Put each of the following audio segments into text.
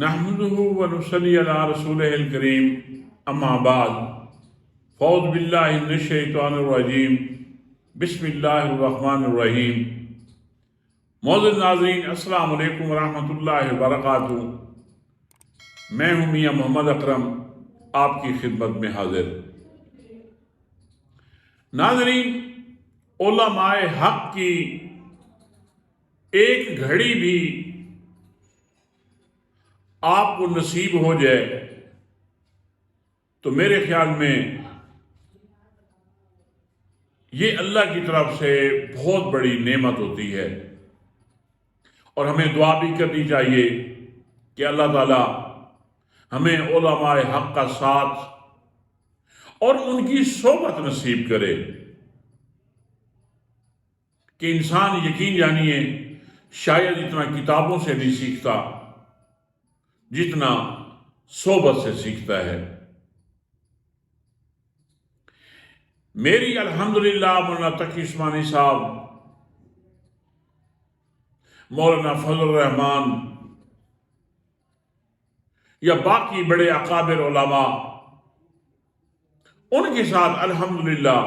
نحمده ونصلي على رسوله الكريم اما بعد فاعوذ بالله من الشیطان الرجیم بسم اللہ الرحمن الرحیم۔ معزز ناظرین، السلام علیکم ورحمۃ اللہ وبرکاتہ۔ میں ہوں میاں محمد اکرم، آپ کی خدمت میں حاضر۔ ناظرین، علماء حق کی ایک گھڑی بھی آپ کو نصیب ہو جائے تو میرے خیال میں یہ اللہ کی طرف سے بہت بڑی نعمت ہوتی ہے، اور ہمیں دعا بھی کرنی چاہیے کہ اللہ تعالی ہمیں علماء حق کا ساتھ اور ان کی صحبت نصیب کرے کہ انسان یقین جانیے شاید اتنا کتابوں سے نہیں سیکھتا جتنا صحبت سے سیکھتا ہے۔ میری الحمدللہ مولانا تقی عثمانی صاحب، مولانا فضل الرحمان یا باقی بڑے اکابر علماء، ان کے ساتھ الحمدللہ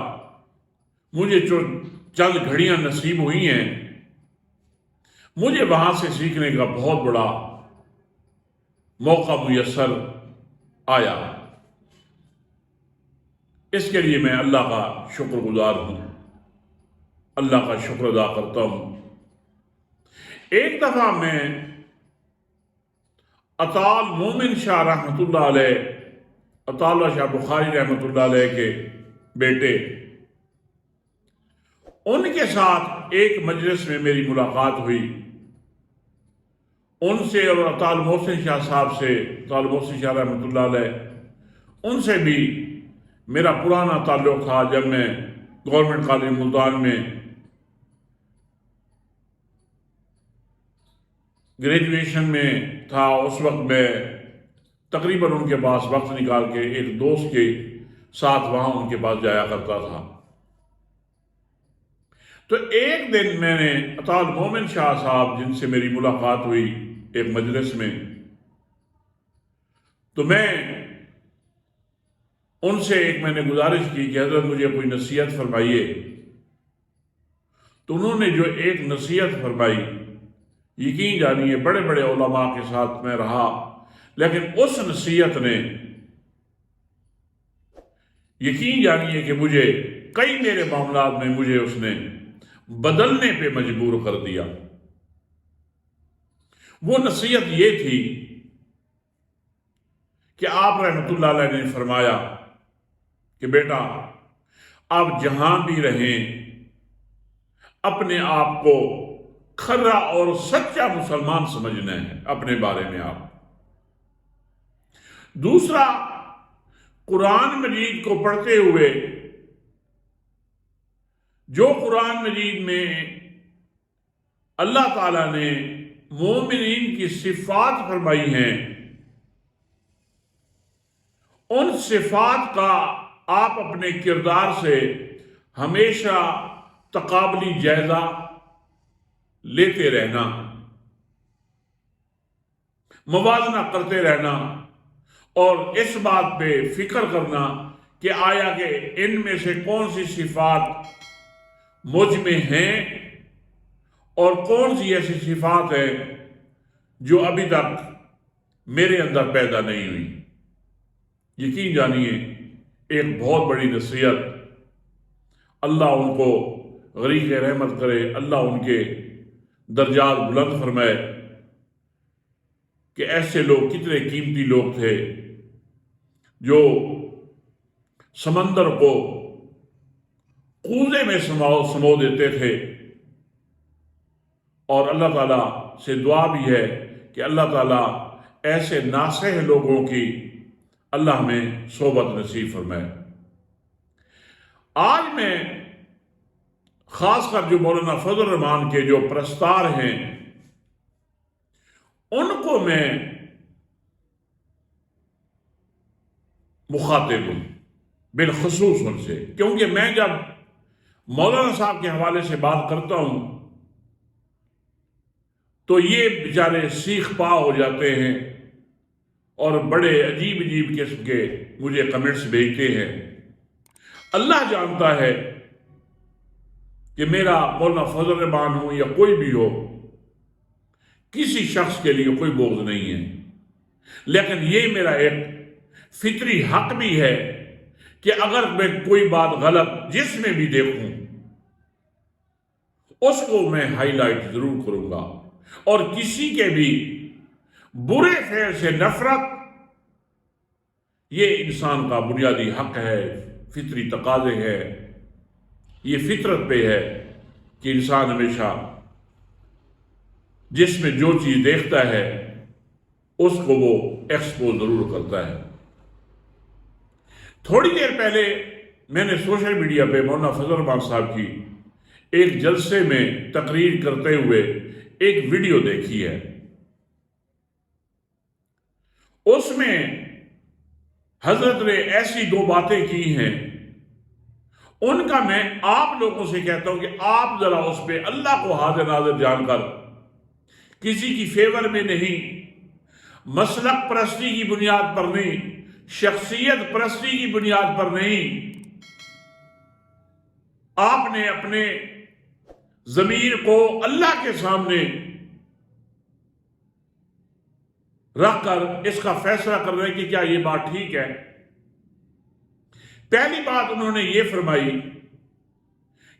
مجھے جو چند گھڑیاں نصیب ہوئی ہیں، مجھے وہاں سے سیکھنے کا بہت بڑا موقع میسر آیا۔ اس کے لیے میں اللہ کا شکر گزار ہوں، اللہ کا شکر ادا کرتا ہوں۔ ایک دفعہ میں اطال مومن شاہ رحمۃ اللہ علیہ، اطالہ شاہ بخاری رحمۃ اللہ علیہ کے بیٹے، ان کے ساتھ ایک مجلس میں میری ملاقات ہوئی۔ ان سے اور اطال محسن شاہ صاحب سے، اطال محسن شاہ رحمۃ اللہ علیہ، ان سے بھی میرا پرانا تعلق تھا جب میں گورنمنٹ کالج ملتان میں گریجویشن میں تھا۔ اس وقت میں تقریباً ان کے پاس وقت نکال کے ایک دوست کے ساتھ وہاں ان کے پاس جایا کرتا تھا۔ تو ایک دن میں نے اطال مومن شاہ صاحب، جن سے میری ملاقات ہوئی ایک مجلس میں، تو میں ان سے میں نے گزارش کی کہ حضرت مجھے کوئی نصیحت فرمائیے۔ تو انہوں نے جو ایک نصیحت فرمائی، یقین جانیے بڑے بڑے علماء کے ساتھ میں رہا، لیکن اس نصیحت نے یقین جانیے کہ مجھے کئی میرے معاملات میں مجھے اس نے بدلنے پہ مجبور کر دیا۔ وہ نصیحت یہ تھی کہ آپ رحمۃ اللہ علیہ نے فرمایا کہ بیٹا، آپ جہاں بھی رہیں اپنے آپ کو کھرا اور سچا مسلمان سمجھنا ہے اپنے بارے میں آپ۔ دوسرا، قرآن مجید کو پڑھتے ہوئے جو قرآن مجید میں اللہ تعالیٰ نے مومنین کی صفات فرمائی ہیں، ان صفات کا آپ اپنے کردار سے ہمیشہ تقابلی جائزہ لیتے رہنا، موازنہ کرتے رہنا، اور اس بات پہ فکر کرنا کہ آیا کہ ان میں سے کون سی صفات مجھ میں ہیں اور کون سی ایسی صفات ہیں جو ابھی تک میرے اندر پیدا نہیں ہوئی۔ یقین جانیے ایک بہت بڑی نصیحت، اللہ ان کو غریق رحمت کرے، اللہ ان کے درجات بلند فرمائے کہ ایسے لوگ کتنے قیمتی لوگ تھے جو سمندر کو کوزے میں سمو دیتے تھے، اور اللہ تعالیٰ سے دعا بھی ہے کہ اللہ تعالیٰ ایسے ناصح لوگوں کی اللہ ہمیں صحبت نصیب فرمائے۔ آج میں خاص کر جو مولانا فضل الرحمان کے جو پرستار ہیں، ان کو میں مخاطب ہوں، بالخصوص ان سے، کیونکہ میں جب مولانا صاحب کے حوالے سے بات کرتا ہوں تو یہ بیچارے سیخ پا ہو جاتے ہیں اور بڑے عجیب عجیب قسم کے مجھے کمنٹس بھیجتے ہیں۔ اللہ جانتا ہے کہ میرا مولانا فضل الرحمان ہو یا کوئی بھی ہو، کسی شخص کے لیے کوئی بغض نہیں ہے، لیکن یہ میرا ایک فطری حق بھی ہے کہ اگر میں کوئی بات غلط جس میں بھی دیکھوں اس کو میں ہائی لائٹ ضرور کروں گا، اور کسی کے بھی برے فعل سے نفرت یہ انسان کا بنیادی حق ہے، فطری تقاضے ہے، یہ فطرت پہ ہے کہ انسان ہمیشہ جس میں جو چیز دیکھتا ہے اس کو وہ ایکسپوز ضرور کرتا ہے۔ تھوڑی دیر پہلے میں نے سوشل میڈیا پہ مولانا فضل الرحمان صاحب کی ایک جلسے میں تقریر کرتے ہوئے ایک ویڈیو دیکھی ہے۔ اس میں حضرت نے ایسی دو باتیں کی ہیں، ان کا میں آپ لوگوں سے کہتا ہوں کہ آپ ذرا اس پہ اللہ کو حاضر ناظر جان کر، کسی کی فیور میں نہیں، مسلک پرستی کی بنیاد پر نہیں، شخصیت پرستی کی بنیاد پر نہیں، آپ نے اپنے ضمیر کو اللہ کے سامنے رکھ کر اس کا فیصلہ کر رہے کہ کیا یہ بات ٹھیک ہے۔ پہلی بات انہوں نے یہ فرمائی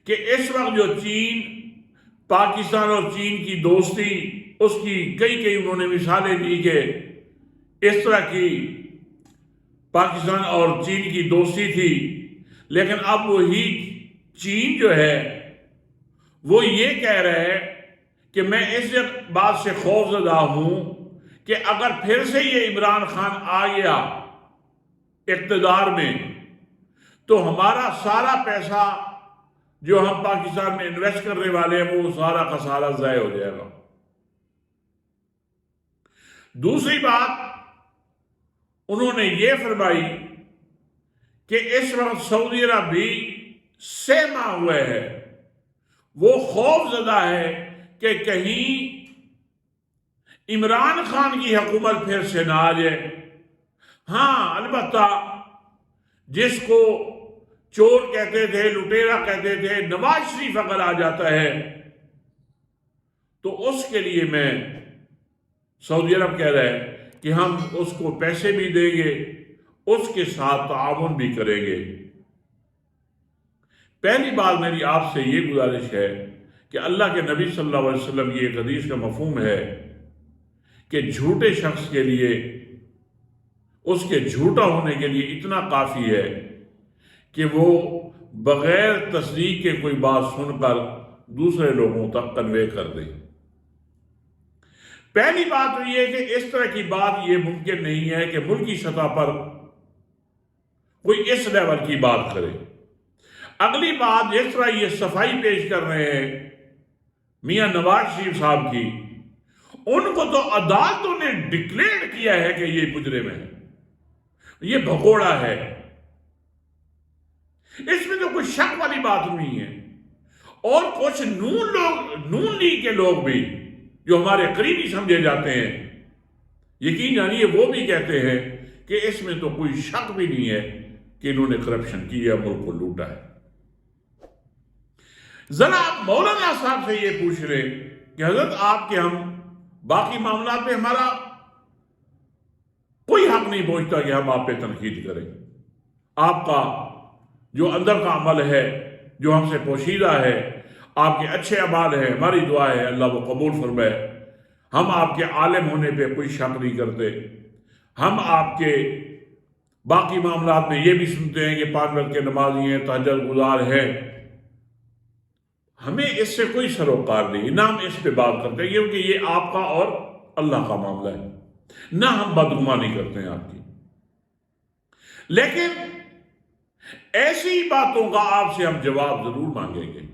کہ اس وقت جو چین، پاکستان اور چین کی دوستی، اس کی کئی انہوں نے مثالیں دی کہ اس طرح کی پاکستان اور چین کی دوستی تھی، لیکن اب وہی چین جو ہے وہ یہ کہہ رہا ہے کہ میں اس بات سے خوف زدہ ہوں کہ اگر پھر سے یہ عمران خان آ گیا اقتدار میں تو ہمارا سارا پیسہ جو ہم پاکستان میں انویسٹ کرنے والے ہیں وہ سارا کا سارا ضائع ہو جائے گا۔ دوسری بات انہوں نے یہ فرمائی کہ اس وقت سعودی عرب بھی سہما ہوا ہے، وہ خوف زدہ ہے کہ کہیں عمران خان کی حکومت پھر سے نہ آ جائے۔ ہاں البتہ جس کو چور کہتے تھے، لٹیرا کہتے تھے، نواز شریف اگر آ جاتا ہے تو اس کے لیے میں سعودی عرب کہہ رہا ہے کہ ہم اس کو پیسے بھی دیں گے، اس کے ساتھ تعاون بھی کریں گے۔ پہلی بات میری آپ سے یہ گزارش ہے کہ اللہ کے نبی صلی اللہ علیہ وسلم کی ایک حدیث کا مفہوم ہے کہ جھوٹے شخص کے لیے اس کے جھوٹا ہونے کے لیے اتنا کافی ہے کہ وہ بغیر تصدیق کے کوئی بات سن کر دوسرے لوگوں تک کنوے کر دے۔ پہلی بات تو یہ ہے کہ اس طرح کی بات یہ ممکن نہیں ہے کہ ملکی سطح پر کوئی اس لیول کی بات کرے۔ اگلی بات، جس طرح یہ صفائی پیش کر رہے ہیں میاں نواز شریف صاحب کی، ان کو تو عدالتوں نے ڈکلیئر کیا ہے کہ یہ مجرم ہے، یہ بھگوڑا ہے، اس میں تو کوئی شک والی بات نہیں ہے۔ اور کچھ نون لیگ کے لوگ بھی جو ہمارے قریبی سمجھے جاتے ہیں، یقین جانیے وہ بھی کہتے ہیں کہ اس میں تو کوئی شک بھی نہیں ہے کہ انہوں نے کرپشن کی ہے، ملک کو لوٹا ہے۔ ذرا آپ مولانا صاحب سے یہ پوچھ لیں کہ حضرت آپ کے ہم باقی معاملات پہ ہمارا کوئی حق نہیں پہنچتا کہ ہم آپ پہ تنقید کریں، آپ کا جو اندر کا عمل ہے جو ہم سے پوشیدہ ہے، آپ کے اچھے اعمال ہیں، ہماری دعا ہے اللہ وہ قبول فرمائے۔ ہم آپ کے عالم ہونے پہ کوئی شک نہیں کرتے، ہم آپ کے باقی معاملات میں یہ بھی سنتے ہیں کہ 5 وقت کے نمازی ہیں، تہجد گزار ہیں، ہمیں اس سے کوئی سروکار نہیں، نہ ہم اس پہ بات کرتے ہیں کیونکہ یہ آپ کا اور اللہ کا معاملہ ہے، نہ ہم بدگمانی کرتے ہیں آپ کی۔ لیکن ایسی باتوں کا آپ سے ہم جواب ضرور مانگیں گے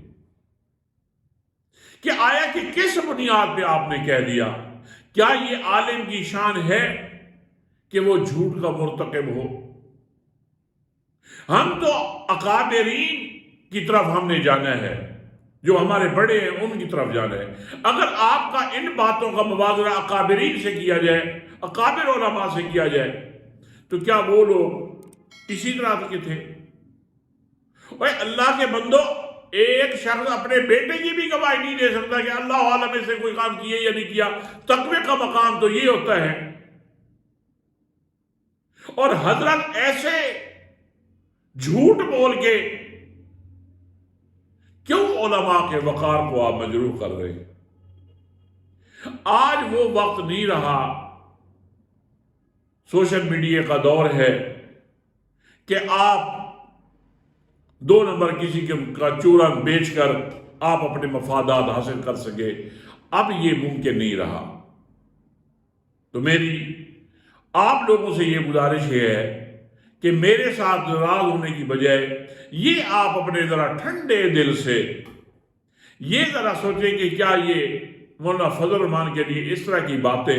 کہ آیا کہ کس بنیاد پہ آپ نے کہہ دیا؟ کیا یہ عالم کی شان ہے کہ وہ جھوٹ کا مرتکب ہو؟ ہم تو اکابرین کی طرف ہم نے جانا ہے، جو ہمارے بڑے ہیں ان کی طرف جانا ہے۔ اگر آپ کا ان باتوں کا موازنہ اکابرین سے کیا جائے، اکابر علماء سے کیا جائے، تو کیا وہ لوگ اسی طرح کے تھے؟ اور اللہ کے بندو، ایک شخص اپنے بیٹے کی بھی گواہی نہیں دے سکتا کہ اللہ عالم میں سے کوئی کام کیے یا نہیں کیا۔ تقوی کا مقام تو یہ ہوتا ہے۔ اور حضرت ایسے جھوٹ بول کے کیوں علماء کے وقار کو آپ مجروح کر رہے ہیں؟ آج وہ وقت نہیں رہا، سوشل میڈیا کا دور ہے کہ آپ 2 نمبر کسی کا چورا بیچ کر آپ اپنے مفادات حاصل کر سکے۔ اب یہ ممکن نہیں رہا۔ تو میری آپ لوگوں سے یہ گزارش ہے کہ میرے ساتھ ناراض ہونے کی بجائے یہ آپ اپنے ذرا ٹھنڈے دل سے یہ ذرا سوچیں کہ کیا یہ مولانا فضل الرحمان کے لیے اس طرح کی باتیں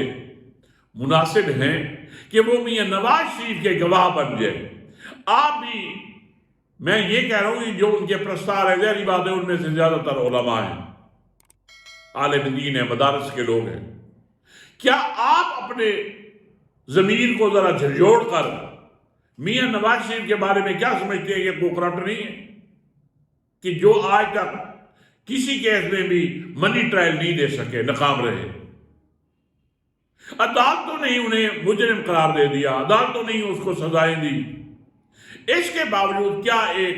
مناسب ہیں کہ وہ میاں نواز شریف کے گواہ بن جائے۔ آپ بھی، میں یہ کہہ رہا ہوں کہ جو ان کے پرستار ہیں، ظاہری بات ہے ان میں سے زیادہ تر علماء ہیں، عالم دین ہیں، مدارس کے لوگ ہیں۔ کیا آپ اپنے ضمیر کو ذرا جھنجھوڑ کر میاں نواز شریف کے بارے میں کیا سمجھتے ہیں کہ وہ کرپٹ نہیں ہے، کہ جو آج تک کسی کیس میں بھی منی ٹرائل نہیں دے سکے، ناکام رہے؟ عدالتوں نے انہیں مجرم قرار دے دیا، عدالتوں نے اس کو سزائیں دی۔ اس کے باوجود کیا ایک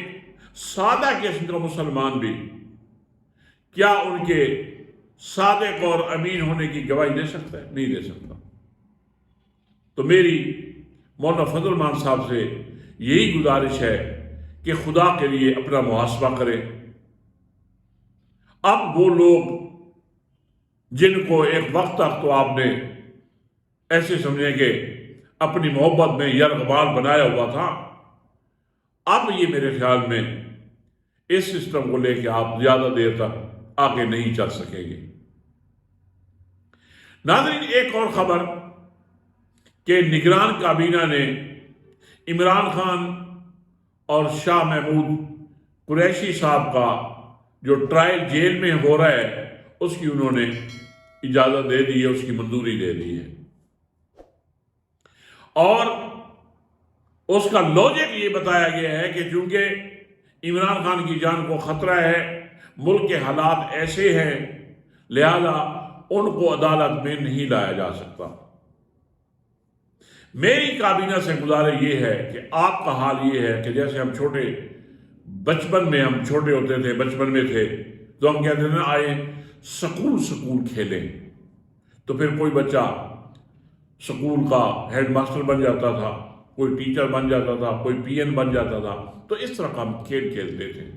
سادہ قسم کا مسلمان بھی کیا ان کے صادق اور امین ہونے کی گواہی دے سکتا ہے؟ نہیں دے سکتا۔ تو میری مولانا فضل الرحمان صاحب سے یہی گزارش ہے کہ خدا کے لیے اپنا محاسبہ کریں۔ اب وہ لوگ جن کو ایک وقت تک تو آپ نے ایسے سمجھیں کہ اپنی محبت میں یرغمال بنایا ہوا تھا، اب یہ میرے خیال میں اس سسٹم کو لے کے آپ زیادہ دیر تک آگے نہیں چل سکیں گے۔ ناظرین، ایک اور خبر کہ نگران کابینہ نے عمران خان اور شاہ محمود قریشی صاحب کا جو ٹرائل جیل میں ہو رہا ہے اس کی انہوں نے اجازت دے دی ہے، اس کی منظوری دے دی ہے۔ اور اس کا لوجک یہ بتایا گیا ہے کہ چونکہ عمران خان کی جان کو خطرہ ہے، ملک کے حالات ایسے ہیں، لہذا ان کو عدالت میں نہیں لایا جا سکتا۔ میری کابینہ سے گزارش یہ ہے کہ آپ کا حال یہ ہے کہ جیسے ہم بچپن میں ہم چھوٹے ہوتے تھے، بچپن میں تھے تو ہم کہتے تھے نا، آئے سکول کھیلیں، تو پھر کوئی بچہ سکول کا ہیڈ ماسٹر بن جاتا تھا، کوئی ٹیچر بن جاتا تھا، کوئی پی این بن جاتا تھا۔ تو اس طرح کا ہم کھیل کھیلتے تھے۔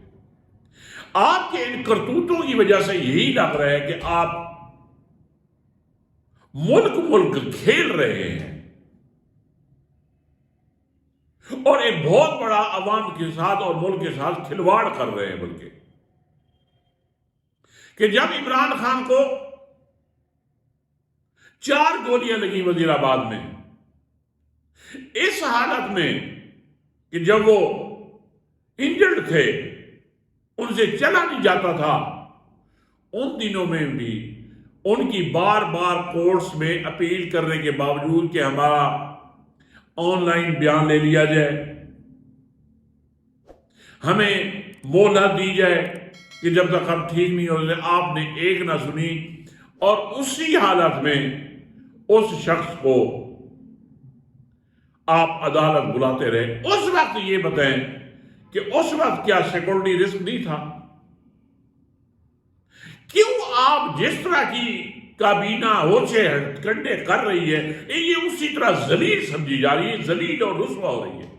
آپ کے ان کرتوتوں کی وجہ سے یہی لگ رہا ہے کہ آپ ملک کھیل رہے ہیں اور ایک بہت بڑا عوام کے ساتھ اور ملک کے ساتھ کھلواڑ کر رہے ہیں، بلکہ کہ جب عمران خان کو 4 گولیاں لگی وزیر آباد میں، اس حالت میں کہ جب وہ انجرڈ تھے، ان سے چلا نہیں جاتا تھا، ان دنوں میں بھی ان کی بار بار کورٹس میں اپیل کرنے کے باوجود کہ ہمارا آن لائن بیان لے لیا جائے، ہمیں مہلت دی جائے کہ جب تک ہم ٹھیک نہیں ہوتے، آپ نے ایک نہ سنی، اور اسی حالت میں اس شخص کو آپ عدالت بلاتے رہے۔ اس وقت یہ بتائیں کہ اس وقت کیا سیکورٹی رسک نہیں تھا؟ کیوں آپ جس طرح کی کابینہ ہوچے کنڈے کر رہی ہے، یہ اسی طرح ذلیل سمجھی جا رہی ہے، ذلیل اور رسوا ہو رہی ہے۔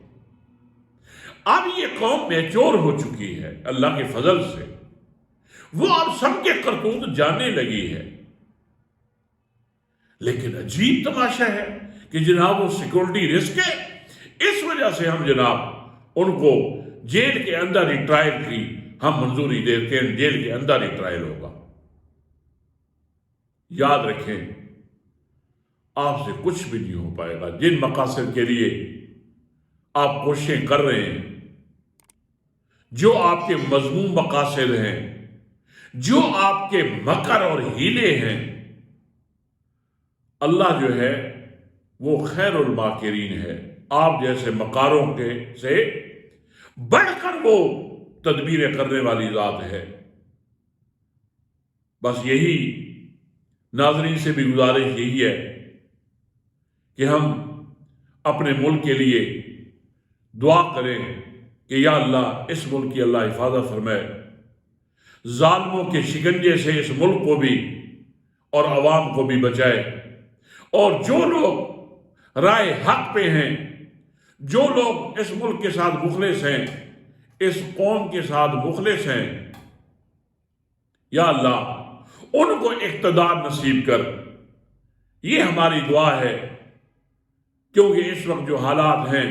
اب یہ قوم میچور ہو چکی ہے اللہ کے فضل سے، وہ اب سب کے کرتوت جاننے لگی ہے۔ لیکن عجیب تماشا ہے کہ جناب وہ سیکورٹی رسک ہے، اس وجہ سے ہم جناب ان کو جیل کے اندر ہی ٹرائل کی ہم منظوری دیتے ہیں، جیل کے اندر ہی ٹرائل ہوگا۔ یاد رکھیں، آپ سے کچھ بھی نہیں ہو پائے گا۔ جن مقاصد کے لیے آپ کوششیں کر رہے ہیں، جو آپ کے مذموم مقاصد ہیں، جو آپ کے مکر اور ہیلے ہیں، اللہ جو ہے وہ خیر الماکرین ہے، آپ جیسے مکاروں کے سے بڑھ کر وہ تدبیریں کرنے والی ذات ہے۔ بس یہی ناظرین سے بھی گزارش یہی ہے کہ ہم اپنے ملک کے لیے دعا کریں کہ یا اللہ اس ملک کی اللہ حفاظت فرمائے، ظالموں کے شکنجے سے اس ملک کو بھی اور عوام کو بھی بچائے، اور جو لوگ رائے حق پہ ہیں، جو لوگ اس ملک کے ساتھ مخلص ہیں، اس قوم کے ساتھ مخلص ہیں، یا اللہ ان کو اقتدار نصیب کر۔ یہ ہماری دعا ہے، کیونکہ اس وقت جو حالات ہیں،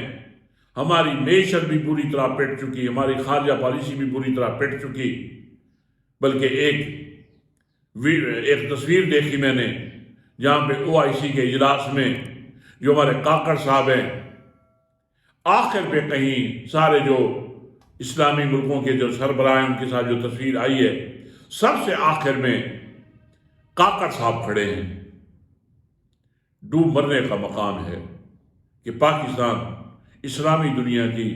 ہماری معیشت بھی بری طرح پٹ چکی، ہماری خارجہ پالیسی بھی بری طرح پٹ چکی، بلکہ ایک تصویر دیکھی میں نے جہاں پہ OIC کے اجلاس میں جو ہمارے کاکڑ صاحب ہیں، آخر پہ کہیں سارے جو اسلامی ملکوں کے جو سربراہ ہیں ان کے ساتھ جو تصویر آئی ہے، سب سے آخر میں کاکڑ صاحب کھڑے ہیں۔ ڈوب مرنے کا مقام ہے کہ پاکستان اسلامی دنیا کی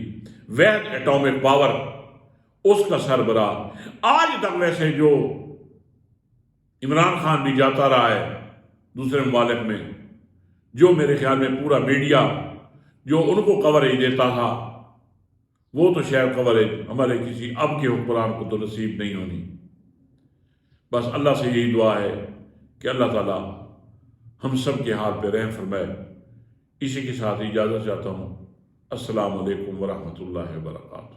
واحد ایٹامک پاور، اس کا سربراہ آج تک ویسے جو عمران خان بھی جاتا رہا ہے دوسرے ممالک میں، جو میرے خیال میں پورا میڈیا جو ان کو کوریج دیتا تھا، وہ تو شاید کوریج ہمارے کسی اب کے حکمران کو تو نصیب نہیں ہونی۔ بس اللہ سے یہی دعا ہے کہ اللہ تعالیٰ ہم سب کے حال پہ رحم فرمائے۔ اسی کے ساتھ اجازت چاہتا ہوں۔ السلام علیکم ورحمۃ اللہ وبرکاتہ۔